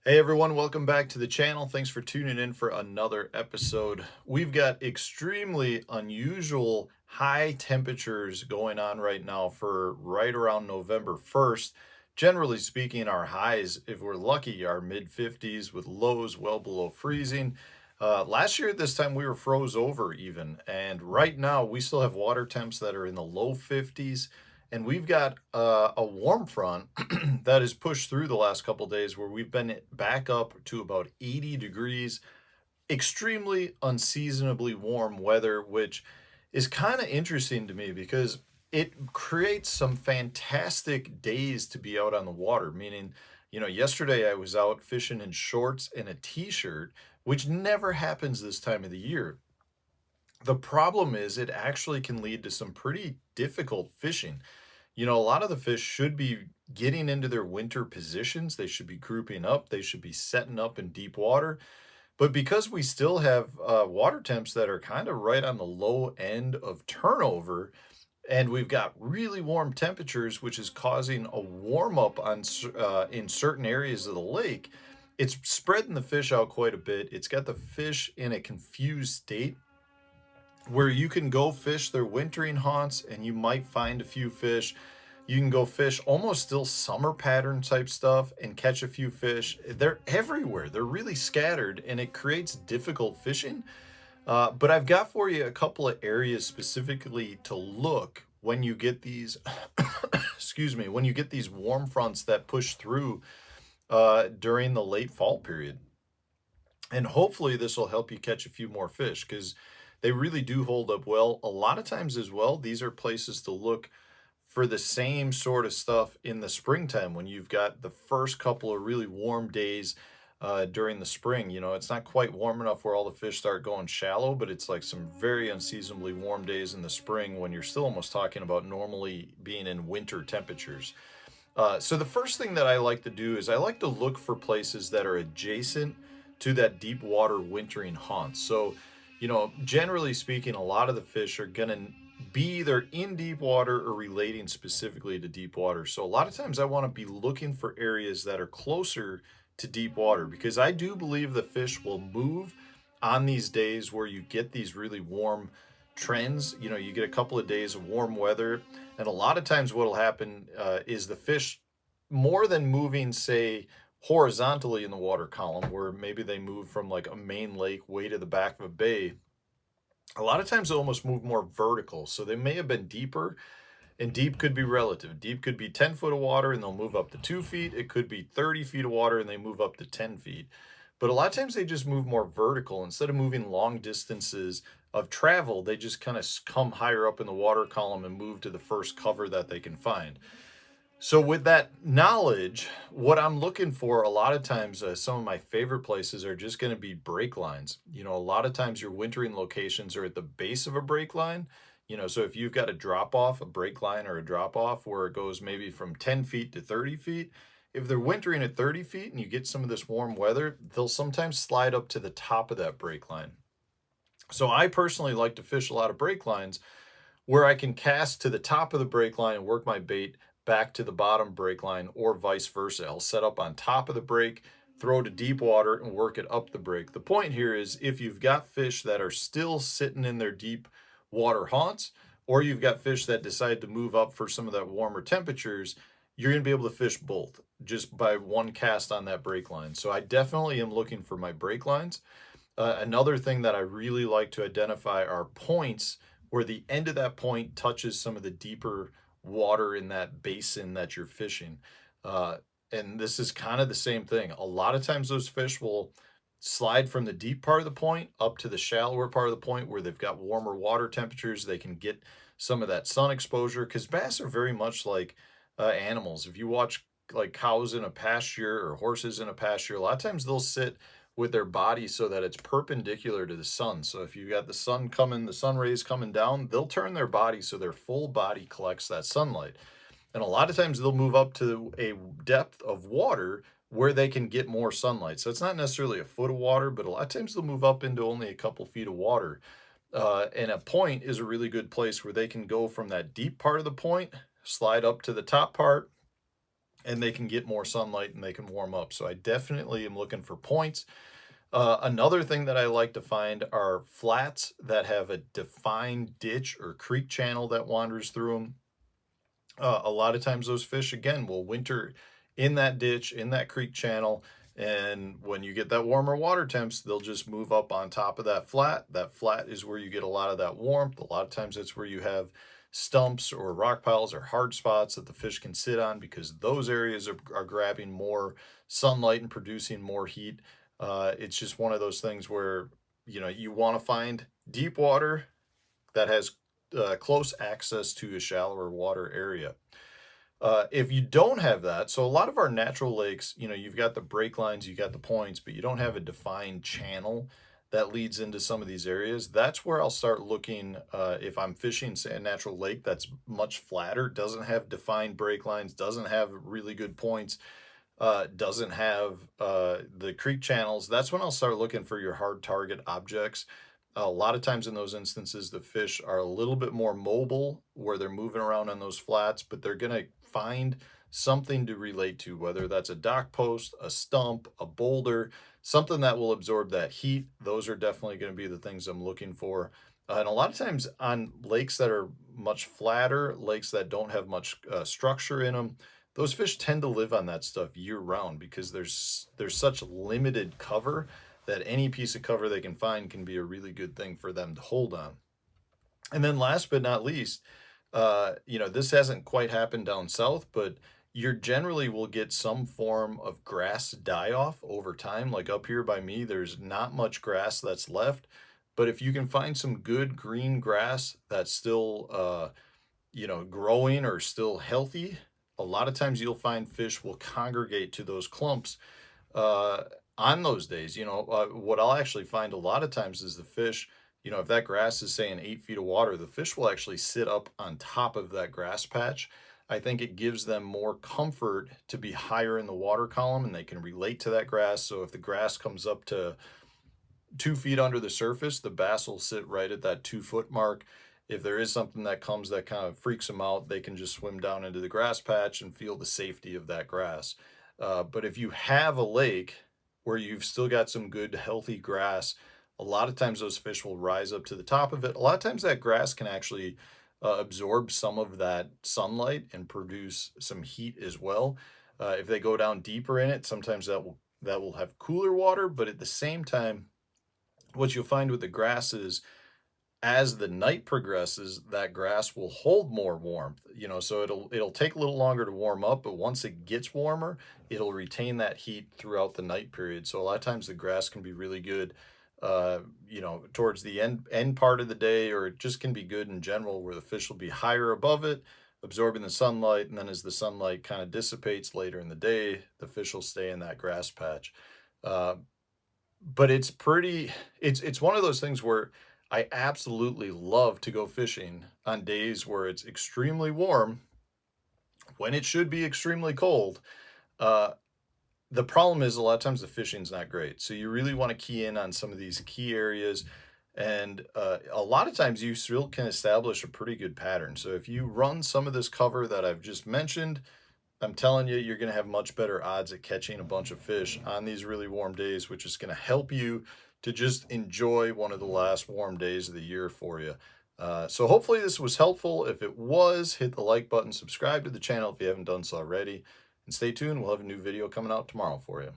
Hey everyone, welcome back to the channel. Thanks for tuning in for another episode. We've got extremely unusual high temperatures going on right now for right around November 1st. Generally speaking, our highs, if we're lucky, are mid 50s with lows well below freezing. Last year at this time we were froze over even, and right now we still have water temps that are in the low 50s. And we've got a warm front that has pushed through the last couple days where we've been back up to about 80 degrees, extremely unseasonably warm weather, which is kind of interesting to me because it creates some fantastic days to be out on the water. Meaning, yesterday I was out fishing in shorts and a t shirt, which never happens this time of the year. The problem is it actually can lead to some pretty difficult fishing. A lot of the fish should be getting into their winter positions. They should be grouping up. They should be setting up in deep water. But because we still have water temps that are kind of right on the low end of turnover, and we've got really warm temperatures, which is causing a warm up in certain areas of the lake, it's spreading the fish out quite a bit. It's got the fish in a confused state where you can go fish their wintering haunts and you might find a few fish. You can go fish almost still summer pattern type stuff and catch a few fish. They're everywhere. They're really scattered and it creates difficult fishing. But I've got for you a couple of areas specifically to look when you get these, excuse me, when you get these warm fronts that push through during the late fall period. And hopefully this will help you catch a few more fish because they really do hold up well. A lot of times as well, these are places to look for the same sort of stuff in the springtime when you've got the first couple of really warm days during the spring. It's not quite warm enough where all the fish start going shallow, but it's like some very unseasonably warm days in the spring when you're still almost talking about normally being in winter temperatures. So the first thing that I like to do is I like to look for places that are adjacent to that deep water wintering haunt. So, generally speaking, a lot of the fish are going to be either in deep water or relating specifically to deep water. So a lot of times I want to be looking for areas that are closer to deep water because I do believe the fish will move on these days where you get these really warm trends. You get a couple of days of warm weather, and a lot of times what will happen is the fish, more than moving, say, horizontally in the water column, where maybe they move from like a main lake way to the back of a bay, a lot of times they almost move more vertical. So they may have been deeper, and deep could be relative. Deep could be 10 foot of water and they'll move up to 2 feet. It could be 30 feet of water and they move up to 10 feet. But a lot of times they just move more vertical. Instead of moving long distances of travel, they just kind of come higher up in the water column and move to the first cover that they can find. So, with that knowledge, what I'm looking for a lot of times, some of my favorite places are just going to be break lines. A lot of times your wintering locations are at the base of a break line. So if you've got a drop off, a break line or a drop off where it goes maybe from 10 feet to 30 feet, if they're wintering at 30 feet and you get some of this warm weather, they'll sometimes slide up to the top of that break line. So, I personally like to fish a lot of break lines where I can cast to the top of the break line and work my bait back to the bottom break line, or vice versa. I'll set up on top of the break, throw to deep water, and work it up the break. The point here is if you've got fish that are still sitting in their deep water haunts, or you've got fish that decide to move up for some of that warmer temperatures, you're going to be able to fish both just by one cast on that break line. So I definitely am looking for my break lines. Another thing that I really like to identify are points where the end of that point touches some of the deeper water in that basin that you're fishing. And this is kind of the same thing. A lot of times those fish will slide from the deep part of the point up to the shallower part of the point where they've got warmer water temperatures. They can get some of that sun exposure because bass are very much like animals. If you watch like cows in a pasture or horses in a pasture, a lot of times they'll sit with their body so that it's perpendicular to the sun. So if you got the sun coming, the sun rays coming down, they'll turn their body so their full body collects that sunlight. And a lot of times they'll move up to a depth of water where they can get more sunlight. So it's not necessarily a foot of water, but a lot of times they'll move up into only a couple feet of water. And a point is a really good place where they can go from that deep part of the point, slide up to the top part, and they can get more sunlight and they can warm up. So I definitely am looking for points. Another thing that I like to find are flats that have a defined ditch or creek channel that wanders through them. A lot of times those fish, again, will winter in that ditch, in that creek channel. And when you get that warmer water temps, they'll just move up on top of that flat. That flat is where you get a lot of that warmth. A lot of times it's where you have stumps or rock piles or hard spots that the fish can sit on, because those areas are grabbing more sunlight and producing more heat. It's just one of those things where, you want to find deep water that has close access to a shallower water area. If you don't have that, so a lot of our natural lakes, you've got the break lines, you got the points, but you don't have a defined channel that leads into some of these areas. That's where I'll start looking, if I'm fishing, say, a natural lake that's much flatter, doesn't have defined break lines, doesn't have really good points, doesn't have the creek channels. That's when I'll start looking for your hard target objects. A lot of times in those instances, the fish are a little bit more mobile where they're moving around on those flats, but they're going to find something to relate to, whether that's a dock post, a stump, a boulder, something that will absorb that heat. Those are definitely going to be the things I'm looking for. And a lot of times on lakes that are much flatter, lakes that don't have much structure in them, those fish tend to live on that stuff year round, because there's such limited cover that any piece of cover they can find can be a really good thing for them to hold on. And then last but not least, this hasn't quite happened down south, but you generally will get some form of grass die off over time. Like up here by me, there's not much grass that's left. But if you can find some good green grass that's still, growing or still healthy, a lot of times you'll find fish will congregate to those clumps uh, on those days. What I'll actually find a lot of times is the fish, if that grass is saying 8 feet of water, the fish will actually sit up on top of that grass patch. I think it gives them more comfort to be higher in the water column, and they can relate to that grass. So if the grass comes up to 2 feet under the surface, the bass will sit right at that 2 foot mark. If there is something that comes that kind of freaks them out, they can just swim down into the grass patch and feel the safety of that grass. But if you have a lake where you've still got some good, healthy grass, a lot of times those fish will rise up to the top of it. A lot of times that grass can actually absorb some of that sunlight and produce some heat as well. If they go down deeper in it, sometimes that will have cooler water. But at the same time, what you'll find with the grass is, as the night progresses, that grass will hold more warmth, so it'll take a little longer to warm up, but once it gets warmer, it'll retain that heat throughout the night period. So a lot of times the grass can be really good, towards the end part of the day, or it just can be good in general, where the fish will be higher above it, absorbing the sunlight, and then as the sunlight kind of dissipates later in the day, the fish will stay in that grass patch. Uh, but it's one of those things where I absolutely love to go fishing on days where it's extremely warm when it should be extremely cold. Uh, the problem is, a lot of times the fishing's not great. So you really want to key in on some of these key areas. And a lot of times you still can establish a pretty good pattern. So if you run some of this cover that I've just mentioned, I'm telling you, you're going to have much better odds at catching a bunch of fish on these really warm days, which is going to help you to just enjoy one of the last warm days of the year for you. So hopefully this was helpful. If it was, hit the like button, subscribe to the channel if you haven't done so already, and stay tuned. We'll have a new video coming out tomorrow for you.